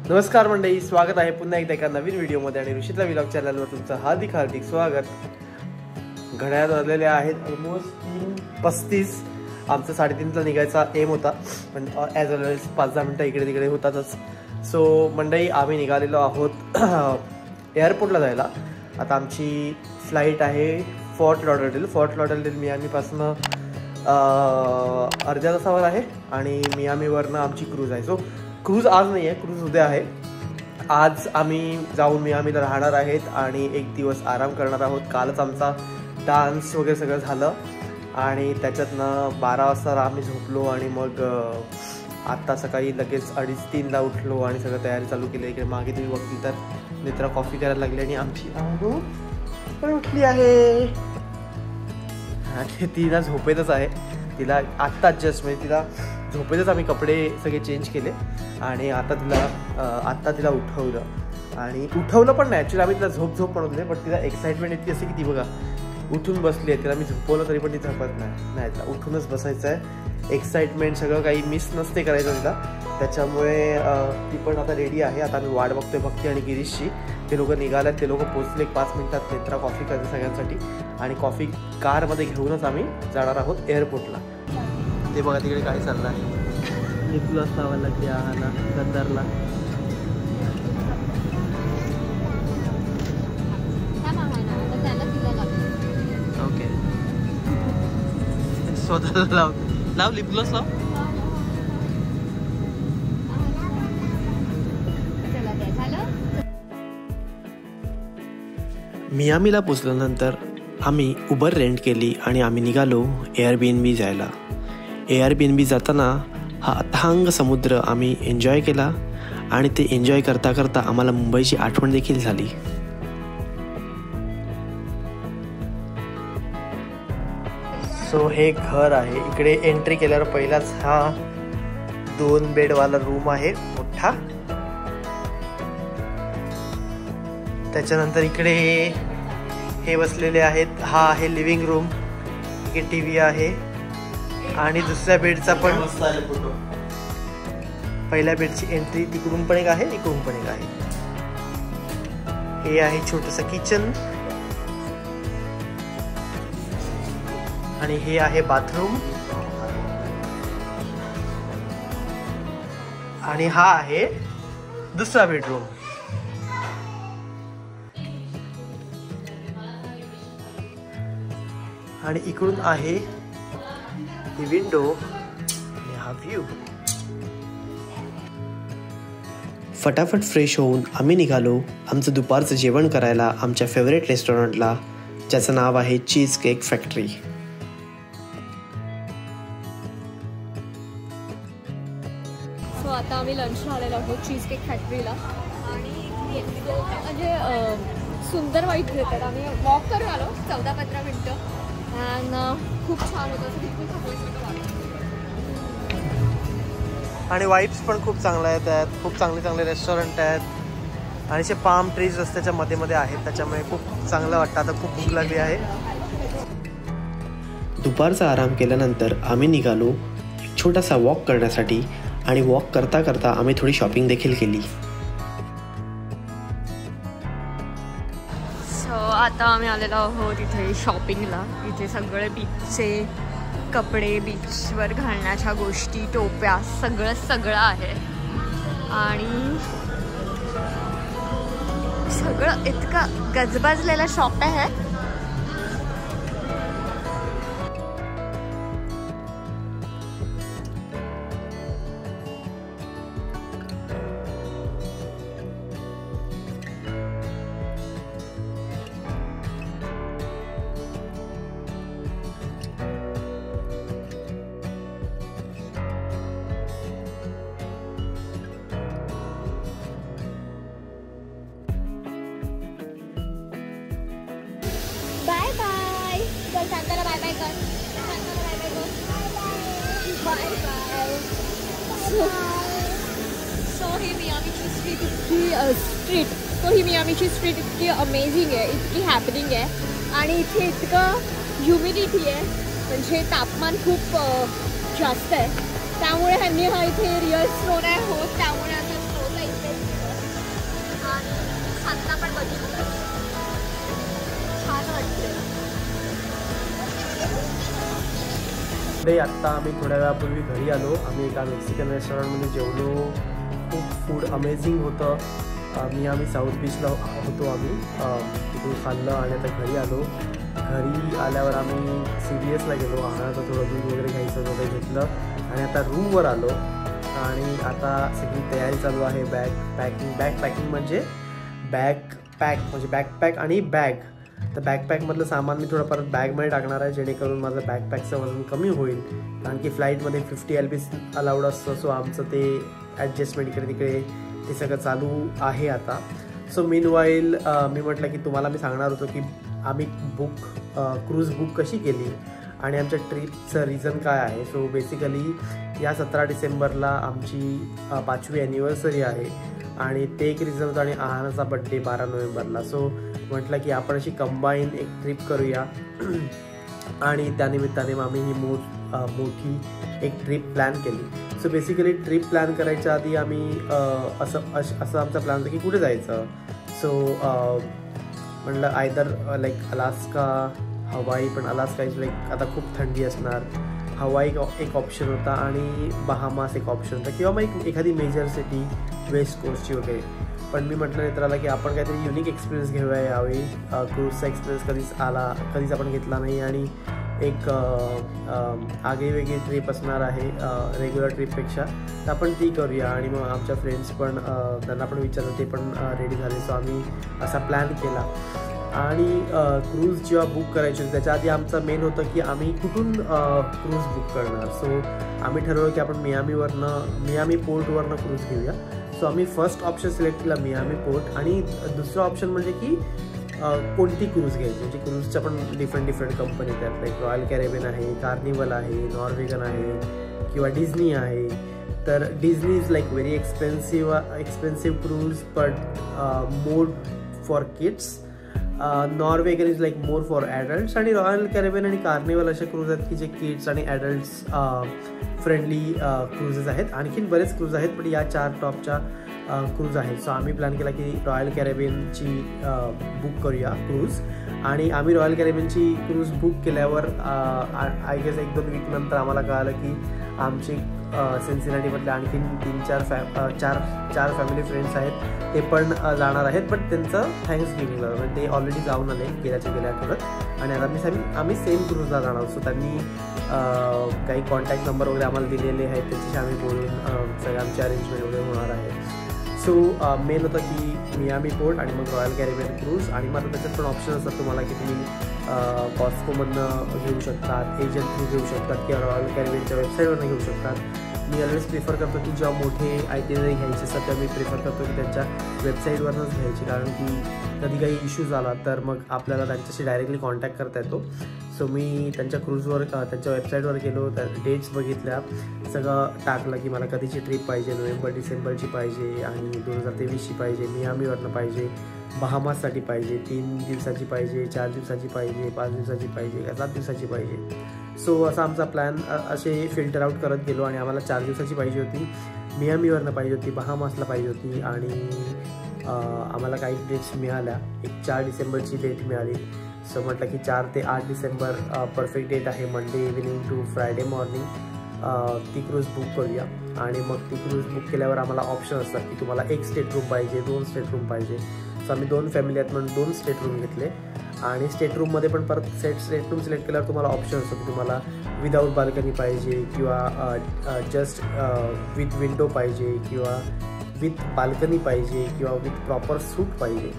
नमस्कार मंडळी, स्वागत आहे पुन्हा एकदा एका नवीन व्हिडिओमध्ये आणि ऋषितला व्लॉग चॅनलवर तुमचं हार्दिक स्वागत. घड्याळ वाजलेले आहेत ऑलमोस्ट 3:35. आमचं 3:30ला निघायचा एम होता, पण ॲज ऑलवेज 5-10 मिनटं इकडे तिकडे होतातच. सो मंडळी, आम्ही निघालेलो आहोत एअरपोर्टला जायला. आता आमची फ्लाईट आहे फोर्ट लॉडरडेल मियामीपासून अर्ध्या तासावर आहे आणि मियामीवरनं आमची क्रूज आहे. सो क्रूज आज नाही आहे, क्रूज उद्या आहे. आज आम्ही जाऊन मियामीला राहणार आहेत आणि एक दिवस आराम करणार आहोत. कालच आमचा डान्स वगैरे सगळं झालं आणि त्याच्यातनं 12 वाजता आम्ही झोपलो आणि मग आत्ता सकाळी लगेच 2:30-3ला उठलो आणि सगळं तयारी चालू केली. इकडे मागे तुम्ही बघतील तर नेत्रा कॉफी करायला लागली आणि आमची आहू पण उठली आहे आणि ती ना झोपेतच आहे. तिला आत्ताच जस्ट म्हणजे तिला झोपेतच आम्ही कपडे सगळे चेंज केले आणि आत्ता तिला उठवलं आणि उठवलं पण नाही, ॲक्च्युली आम्ही तिला झोप म्हणत पण तिला एक्साइटमेंट इतकी असते की ती बघा उठून बसली आहे. तिला मी झोपवलं तरी पण ती झोपत नाही, तिला उठूनच बसायचं आहे. एक्साइटमेंट सगळं काही मिस नसते करायचं तिला, त्याच्यामुळे ती पण आता रेडी आहे. आता आम्ही वाट बघतोय भक्ती आणि गिरीशची. ते लोक निघाल्यात, ते लोक पोचले 5 मिनिटात. नेत्रा कॉफी करते सगळ्यांसाठी आणि कॉफी कारमध्ये घेऊनच आम्ही जाणार आहोत एअरपोर्टला. ते बघा तिकडे काय चाललं आहे. निकोलस लावायला की आहाला गद्दारला. ओके, स्वतःला लाव लिपग्लॉस लाव. मियामीला पोचल्यानंतर आम्ही उबर रेंट केली आणि आम्ही निघालो एअरबीएनबी जायला. एअरबीएनबी जाताना हा अथांग समुद्र आम्ही एन्जॉय केला आणि ते एन्जॉय करता करता आम्हाला मुंबईची आठवण देखील झाली. सो हे घर आहे. इकडे एंट्री केल्यावर पहिलाच हा 2 बेडवाला रूम आहे मोठा. त्याच्यानंतर इकडे हे बसलेले आहेत. हा आहे लिव्हिंग रूम. इकडे टीव्ही आहे आणि दुसऱ्या बेडचा पण पहिल्या बेडची एंट्री तिकडून पण एक आहे, इकडून पण एक आहे. हे आहे छोटंसं किचन आणि हे आहे बाथरूम आणि हा आहे दुसरा बेडरूम. आणि इकडून आहे ही विंडो आणि हा व्ह्यू. फटाफट फ्रेश होऊन आम्ही निघालो आमचं दुपारचं जेवण करायला आमच्या फेवरेट रेस्टॉरंटला, ज्याचं नाव आहे चीज केक फॅक्टरी. सो आता आम्ही लंचला आलेलो आहोत चीज केक फॅक्टरीला आणि म्हणजे सुंदर वाईट घेतात. आम्ही वॉक करून आलो 14-15 मिनटं आणि खूप छान होतं. आणि वाईब्स पण खूप चांगल्या आहेत. त्यात खूप चांगले रेस्टॉरंट आहेत आणि असे पाम ट्रीज रस्त्याच्या मध्ये आहेत, त्याच्यामुळे खूप चांगलं वाटतं. आता खूप भूक लागली आहे. दुपारचा आराम केल्यानंतर आम्ही निघालो एक छोटासा वॉक करण्यासाठी आणि वॉक करता करता आम्ही थोडी शॉपिंग देखील केली. सो आता आम्ही आलेलो आहोत इथे शॉपिंगला. इथे सगळे बीचचे कपडे, बीचवर घालण्याच्या गोष्टी, टोप्या, सगळं आहे आणि सगळं इतकं गजबजलेलं शॉप आहे. बाय बाय कर, सांगायला बाय बाय कर, सांगायला बाय बाय कर, बाय बाय. सो ही मियामीची स्ट्रीट इतकी अमेझिंग आहे, इतकी हॅपनिंग आहे आणि इथे इतकं ह्युमिडिटी आहे, म्हणजे तापमान खूप जास्त आहे. त्यामुळे ह्यांनी हा इथे रिअल स्नो नाही होत, त्यामुळे आता स्नोला इथे पुढे आत्ता आम्ही थोड्या वेळापूर्वी घरी आलो. आम्ही एका मेक्सिकन रेस्टॉरंटमध्ये जेवलो. खूप फूड अमेझिंग होतं. आम्ही साऊथ बीचला होतो. आम्ही तिथून खाल्लं आणि आता घरी आलो. घरी आल्यावर आम्ही CVSला गेलो. आम्हाला थोडं दूध वगैरे घ्यायचं वगैरे घेतलं आणि आता रूमवर आलो आणि आता सगळी तयारी चालू आहे. बॅग म्हणजे बॅकपॅक आणि बॅग. तर बॅकपॅकमधलं सामान मी थोडं परत बॅगमध्ये टाकणार आहे, जेणेकरून माझं बॅकपॅकचं वजन कमी होईल. कारण की फ्लाईटमध्ये 50 LB अलाउड असतं. सो आमचं ते ॲडजस्टमेंट इकडे तिकडे ते सगळं चालू आहे आता. सो मीनवाईल मी म्हटलं की तुम्हाला मी सांगणार होतो की आम्ही क्रूज बुक कशी केली आणि आमच्या ट्रिपचं रिझन काय आहे. सो बेसिकली या 17 डिसेंबरला आमची 5वी ॲनिव्हर्सरी आहे आणि ते एक रिझन होतं आणि आहानाचा बड्डे 12 नोव्हेंबरला. सो म्हटलं की आपण अशी कंबाईन एक ट्रिप करूया आणि त्यानिमित्ताने आम्ही ही मोठी एक ट्रिप प्लॅन केली. सो बेसिकली ट्रिप प्लॅन करायच्या आधी आम्ही असं आमचा प्लॅन होता की कुठे जायचं. सो म्हटलं आयदर लाईक अलास्का, हवाई, पण अलास्का इज लाईक आता खूप थंडी असणार. हवाई एक ऑप्शन होता आणि बहामास एक ऑप्शन होता किंवा मग एखादी मेजर सिटी वेस्ट कोस्टची वगैरे. पण मी म्हटलं मित्राला की आपण काहीतरी युनिक एक्सपिरियन्स घेऊया यावेळी. क्रूजचा एक्सपिरियन्स कधीच आपण घेतला नाही आणि एक आगळीवेगळी ट्रिप असणार आहे रेग्युलर ट्रिपपेक्षा. तर आपण ती करूया. आणि मग आमच्या फ्रेंड्स पण त्यांना पण विचारलं, ते पण रेडी झाले. सो आम्ही असा प्लॅन केला आणि क्रूज जेव्हा बुक करायची होती त्याच्या आधी आमचं मेन होतं की आम्ही कुठून क्रूज बुक करणार. सो आम्ही ठरवलं की आपण मियामी पोर्टवरनं क्रूज घेऊया. सो आम्ही फर्स्ट ऑप्शन सिलेक्ट केला मियामी पोर्ट आणि दुसरं ऑप्शन म्हणजे की कोणती क्रूज घ्यायची. म्हणजे क्रूजच्या पण डिफरंट कंपनी आहेत. लाईक रॉयल कॅरेबियन आहे, कार्निवल आहे, नॉर्वेगन आहे किंवा डिझनी आहे. तर Disney is like very expensive cruise but more for kids. Norwegian is like more for adults आणि रॉयल कॅरेबियन आणि कार्निवल असे क्रूज आहेत की जे किड्स आणि ॲडल्ट्स फ्रेंडली क्रूजेस आहेत. आणखीन बरेच क्रूज आहेत पण या 4 टॉपच्या क्रूज आहेत. सो आम्ही प्लॅन केला की रॉयल कॅरेबियनची बुक करूया क्रूज. आणि आम्ही रॉयल कॅरेबियनची क्रूज बुक केल्यावर आय गेस 1-2 वीक नंतर आम्हाला कळालं की आमचे सिन्सिनाटीमधले आणखीन 3-4 फॅमिली फ्रेंड्स आहेत ते पण जाणार आहेत. बट त्यांचं थँक्सगिव्हिंगला म्हणजे ते ऑलरेडी जाऊन आले गेल्या आठवड्यात आणि आता आम्ही सेम क्रूजला जाणार. सो त्यांनी काही कॉन्टॅक्ट नंबर वगैरे आम्हाला दिलेले आहेत, त्याच्याशी आम्ही बोलून सगळं आमची अरेंजमेंट वगैरे होणार आहे. सो मेन होतं की मियामी पोर्ट आणि मग रॉयल कॅरेबियन क्रूज. आणि मग त्याच्यात पण ऑप्शन असतात तुम्हाला की तुम्ही कॉस्कोमधनं घेऊ शकतात, एजंट थ्रू घेऊ शकतात किंवा रॉयल कॅरेबियनच्या वेबसाईटवरनं घेऊ शकतात. मी ऑलवेज प्रिफर करतो की जेव्हा मोठे आयटिनरी घ्यायचे असतात तेव्हा मी प्रिफर करतो की त्यांच्या वेबसाईटवरनंच घ्यायची. कारण की कधी काही इश्यूज आला तर मग आपल्याला त्यांच्याशी डायरेक्टली कॉन्टॅक्ट करता येतो. सो मी त्यांच्या क्रूजवर त्यांच्या वेबसाईटवर गेलो, त्या डेट्स बघितल्या, सगळं टाकलं की मला कधीची ट्रिप पाहिजे, नोव्हेंबर-डिसेंबरची पाहिजे आणि 2023ची पाहिजे, मियामीवरनं पाहिजे, बहामाससाठी पाहिजे, 3 दिवसाची पाहिजे, 4 दिवसाची पाहिजे, 5 दिवसाची पाहिजे का 7 दिवसाची पाहिजे. सो असा आमचा प्लॅन असे फिल्टर आउट करत गेलो आणि आम्हाला 4 दिवसाची पाहिजे होती, मियामीवरनं पाहिजे होती, बहामासला पाहिजे होती आणि आम्हाला काही डेट्स मिळाल्या. एक 4 डिसेंबरची डेट मिळाली. सो म्हटलं की 4 ते 8 डिसेंबर परफेक्ट डेट आहे, Monday evening to Friday morning. ती क्रूज बुक करूया. आणि मग ती क्रूज बुक केल्यावर आम्हाला ऑप्शन असतात की तुम्हाला 1 स्टेट रूम पाहिजे, 2 स्टेट रूम पाहिजे. सो आम्ही 2 फॅमिली आहेत म्हणून 2 स्टेट रूम घेतले. आणि स्टेट रूममध्ये पण परत स्टेट रूम सिलेक्ट केल्यावर तुम्हाला ऑप्शन असतो की तुम्हाला विदाऊट बाल्कनी पाहिजे किंवा जस्ट विथ विंडो पाहिजे किंवा विथ बाल्कनी पाहिजे किंवा विथ प्रॉपर सूट पाहिजे.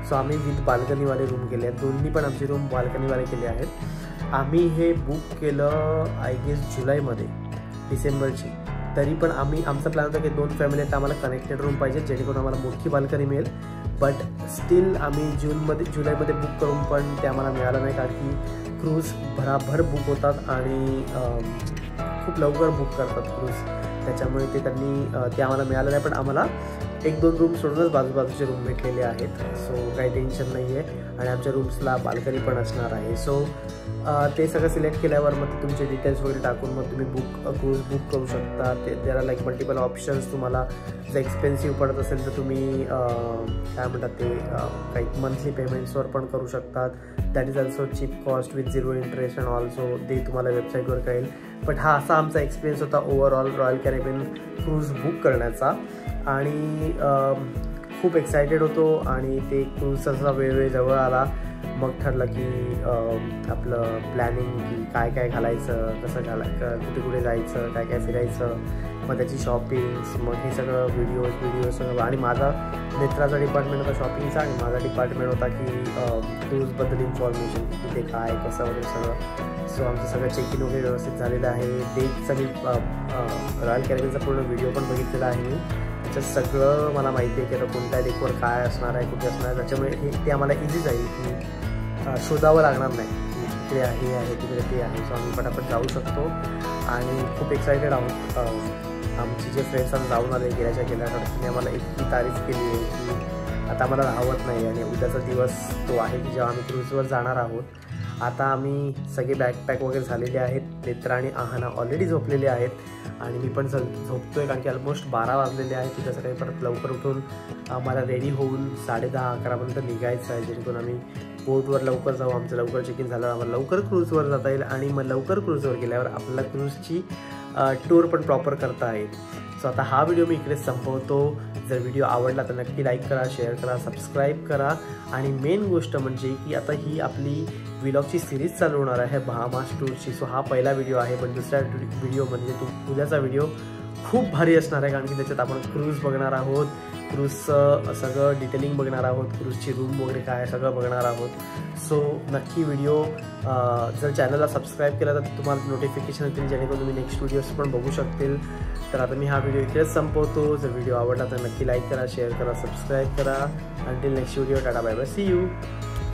सो आम्ही विथ बाल्कनीवाले रूम केले आहेत. दोन्ही पण आमचे रूम बाल्कनीवाले केले आहेत. आम्ही हे बुक केलं आय गेस जुलैमध्ये, डिसेंबरची. तरी पण आमचा प्लॅन होता की 2 फॅमिली आहेत, आम्हाला कनेक्टेड रूम पाहिजे जेणेकरून आम्हाला मोठी बाल्कनी मिळेल. बट स्टील आम्ही जुलैमध्ये बुक करून पण ते आम्हाला मिळालं नाही, कारण की क्रूज भराभर बुक होतात आणि खूप लवकर बुक करतात क्रूज. त्याच्यामुळे ते आम्हाला मिळालं नाही. पण आम्हाला 1-2 रूम सोडूनच बाजूबाजूचे रूम भेटलेले आहेत. सो काही टेन्शन नाही आहे आणि आमच्या रूम्सला बाल्कनी पण असणार आहे. सो ते सगळं सिलेक्ट केल्यावर मग ते तुमचे डिटेल्स वगैरे टाकून मग तुम्ही क्रूज बुक करू शकता. ते आर लाईक मल्टिपल ऑप्शन्स. तुम्हाला जर एक्सपेन्सिव्ह पडत असेल तर तुम्ही काय म्हणतात ते काही मंथली पेमेंट्सवर पण करू शकतात. That is also cheap cost with 0 interest and also ते तुम्हाला वेबसाईटवर कळेल. बट हा असा आमचा एक्सपिरियन्स होता overall royal Caribbean cruise book करण्याचा. आणि खूप एक्सायटेड होतो आणि ते क्रूज असा वेळ जवळ आला. मग ठरलं की आपलं प्लॅनिंग की काय काय घालायचं, कसं कुठे कुठे जायचं, काय काय फिरायचं, मग त्याची शॉपिंग्स, मग हे सगळं व्हिडिओ सगळं. आणि माझा नेत्राचा डिपार्टमेंट होता शॉपिंगचा आणि माझा डिपार्टमेंट होता की क्रूजबद्दल इन्फॉर्मेशन, तिथे काय कसं वगैरे सगळं. सो आमचं सगळं चेक इन वगैरे व्यवस्थित झालेलं आहे. डेटचा मी रॉयल कॅरिबियनचा पूर्ण व्हिडिओ पण बघितलेला आहे मी. त्याच्यात सगळं मला माहिती आहे की आता कोणत्या डेकवर काय असणार आहे, कुठे असणार आहे. त्याच्यामुळे ते आम्हाला इझी जाईल की शोधावं लागणार नाही की तिकडे हे आहे तिकडे ते आहे. सो आम्ही पटापट जाऊ शकतो आणि खूप एक्सायटेड आहोत. आमचे जे फ्रेंड्स आम्ही जाऊन आले गेल्याच्या त्यांनी आम्हाला इतकी तारीफ केली आहे की आता आम्हाला राहवत नाही. आणि उद्याचा दिवस तो आहे की जेव्हा आम्ही क्रूजवर जाणार आहोत. आता आम्ही सगळे बॅकपॅक वगैरे झालेले आहेत. नेत्रा आणि आहाना ऑलरेडी झोपलेले आहेत आणि मी पण झोपतो आहे कारण की ऑलमोस्ट 12 वाजलेले आहेत. तिथं सकाळी परत लवकर उठून आम्हाला रेडी होऊन 10:30-11पर्यंत निघायचं आहे, जेणेकरून आम्ही बोटवर लवकर जाऊ. आमचं लवकर चेक इन झाल्यावर आम्हाला लवकर क्रूजवर जाता येईल आणि मग लवकर क्रूजवर गेल्यावर आपल्याला क्रूजची टूर पण प्रॉपर करता येईल. सो आता हा व्हिडिओ मी इकडेच संपवतो. जर व्हिडिओ आवडला तर नक्की लाईक करा, शेअर करा, सबस्क्राईब करा. आणि मेन गोष्ट म्हणजे की आता ही आपली व्लॉगची सिरीज चालू होणार आहे बहामास टूरची. सो हा पहिला व्हिडिओ आहे, पण दुसरा व्हिडिओ म्हणजे उद्याचा व्हिडिओ खूप भारी असणार आहे कारण की त्याच्यात आपण क्रूज बघणार आहोत, क्रूजचं सगळं डिटेलिंग बघणार आहोत, क्रूजची रूम वगैरे काय सगळं बघणार आहोत. सो नक्की व्हिडिओ जर चॅनलला सबस्क्राईब केला तर तुम्हाला नोटिफिकेशन येतील, जेणेकरून तुम्ही नेक्स्ट व्हिडिओज पण बघू शकतील. तर आता मी हा व्हिडिओ इकडेच संपवतो. जर व्हिडिओ आवडला तर नक्की लाईक करा, शेअर करा, सबस्क्राईब करा. Until next video, tata bye bye, see you.